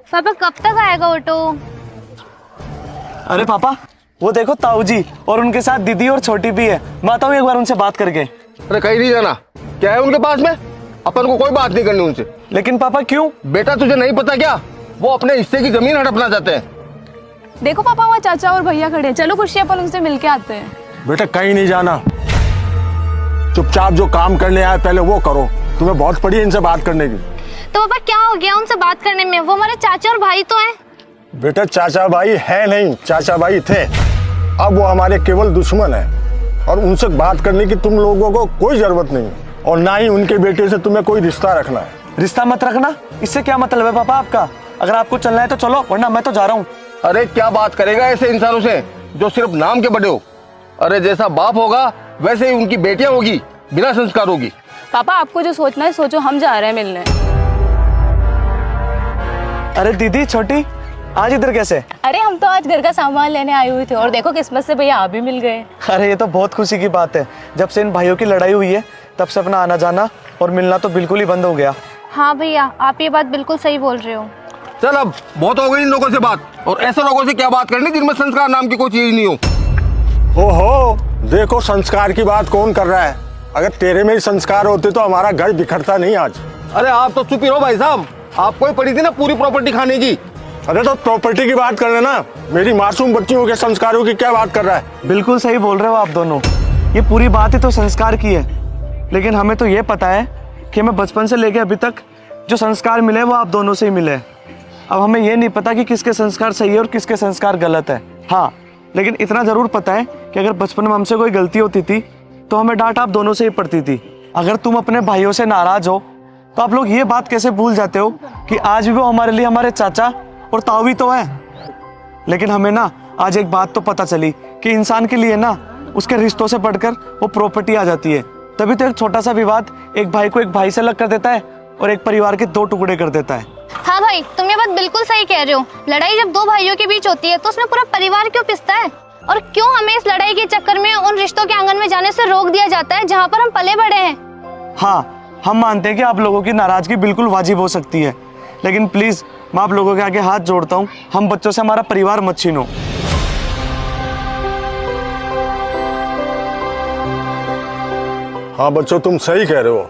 पापा कब तक आएगा ऑटो? अरे पापा, वो देखो ताऊ जी और उनके साथ दीदी और छोटी भी है। मैं आता हूँ एक बार उनसे बात करके। अरे कहीं नहीं जाना। क्या है उनके पास में? अपन को कोई बात नहीं करनी उनसे। लेकिन पापा क्यों? बेटा तुझे नहीं पता क्या, वो अपने हिस्से की जमीन हड़पना चाहते हैं। देखो पापा, वो चाचा और भैया खड़े हैं। चलो खुशी अपन उनसे मिलके आते हैं। बेटा कहीं नहीं जाना, चुपचाप जो काम करने आए पहले वो करो। तुम्हें बहुत पड़ी है इनसे बात करने की। तो पापा क्या हो गया उनसे बात करने में? वो हमारे चाचा और भाई तो हैं। बेटा चाचा भाई है नहीं, चाचा भाई थे, अब वो हमारे केवल दुश्मन है। और उनसे बात करने की तुम लोगों को कोई जरूरत नहीं, और ना ही उनके बेटे से तुम्हें कोई रिश्ता रखना है। रिश्ता मत रखना, इससे क्या मतलब है पापा आपका? अगर आपको चलना है तो चलो, वरना मैं तो जा रहा हूँ। अरे क्या बात करेगा ऐसे इंसानों से जो सिर्फ नाम के बड़े हो। अरे जैसा बाप होगा वैसे ही उनकी बेटियां होगी, बिना संस्कार होगी। पापा आपको जो सोचना है सोचो, हम जा रहे हैं मिलने। अरे दीदी छोटी, आज इधर कैसे? अरे हम तो आज घर का सामान लेने आए हुए थे और देखो किस्मत से भैया आप भी मिल गए। अरे ये तो बहुत खुशी की बात है। जब से इन भाइयों की लड़ाई हुई है तब से अपना आना जाना और मिलना तो बिल्कुल ही बंद हो गया। हाँ भैया, आप ये बात बिल्कुल सही बोल रहे हो। चल अब बहुत हो गई इन लोगों से बात, और ऐसे लोगों से क्या बात करनी जिनमें संस्कार नाम की कोई चीज नहीं हो। ओहो, देखो संस्कार की बात कौन कर रहा है। अगर तेरे में ही संस्कार होते तो हमारा घर बिखरता नहीं आज। अरे आप तो चुप ही रहो भाई साहब, आपको ही पड़ी थी ना पूरी प्रॉपर्टी खाने की। अरे तो प्रॉपर्टी की बात कर लेना, मेरी मासूम बच्चियों के संस्कारों की क्या बात कर रहा है? बिल्कुल सही बोल रहे हो आप दोनों। ये पूरी बात ही तो संस्कार की है, लेकिन हमें तो ये पता है कि हमें बचपन से लेकर अभी तक जो संस्कार मिले वो आप दोनों से ही मिले। अब हमें ये नहीं पता कि किसके संस्कार सही है और किसके संस्कार गलत है। हाँ, लेकिन इतना जरूर पता है कि अगर बचपन में हमसे कोई गलती होती थी तो हमें डांट आप दोनों से ही पड़ती थी। अगर तुम अपने भाइयों से नाराज हो तो आप लोग ये बात कैसे भूल जाते हो कि आज भी वो हमारे लिए हमारे चाचा और ताऊ भी तो है। लेकिन हमें ना आज एक बात तो पता चली कि इंसान के लिए ना उसके रिश्तों से बढ़कर वो प्रॉपर्टी आ जाती है। तभी तो एक छोटा सा विवाद एक भाई को एक भाई से अलग कर देता है और एक परिवार के दो टुकड़े कर देता है। हाँ भाई, तुम ये बात बिल्कुल सही कह रहे हो। लड़ाई जब दो भाइयों के बीच होती है तो उसमें पूरा परिवार क्यों पिसता है? और क्यों हमें इस लड़ाई के चक्कर में उन रिश्तों के आंगन में जाने से रोक दिया जाता है जहाँ पर हम पले बड़े हैं? हाँ, हम मानते हैं कि आप लोगों की नाराजगी बिल्कुल वाजिब हो सकती है, लेकिन प्लीज मैं आप लोगों के आगे हाथ जोड़ता हूँ, हम बच्चों से हमारा परिवार मत छीनो। हाँ बच्चों, तुम सही कह रहे हो।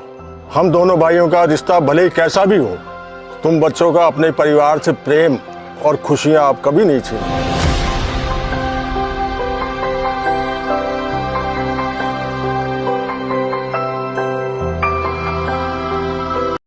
हम दोनों भाइयों का रिश्ता भले ही कैसा भी हो, तुम बच्चों का अपने परिवार से प्रेम और खुशियां आप कभी नहीं छीनो।